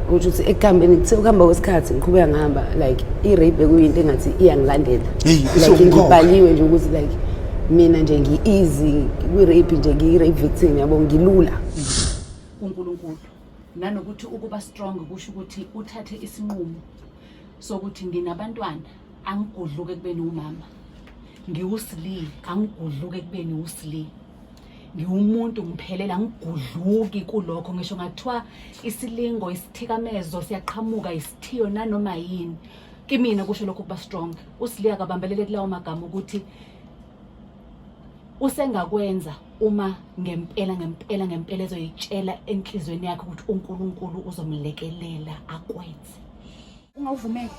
ukuthi ekuhambeni kuthe ukuhamba kwesikhathi ngiqhubeka ngihamba like i-rape kuyinto engathi iyangilandela like ngibhaliwe nje ukuthi like mina nje ngi-easy kwi-rape nje ngiyi-rape victim yabo ngilula uNkulunkulu nanokuthi ukuba strong kusho ukuthi uthathe isinqumo sokuthi nginabantwana angigudluke ekubeni umama ngiwusili angigudluke ekubeni usili ngiwumuntu ngiphelela ngigudluki kulokho ngisho ngathiwa isilingo isithikamezo siyaqhamuka isithiyo nanoma yini kimina kusho lokho kuba strong usiliya kabambelele kulawo magama ukuthi usengakwenza uma ngempela ezoyitshela enhlizweni yakhe ukuthi uNkulunkulu uzomlekelela akwenze ungawuvumela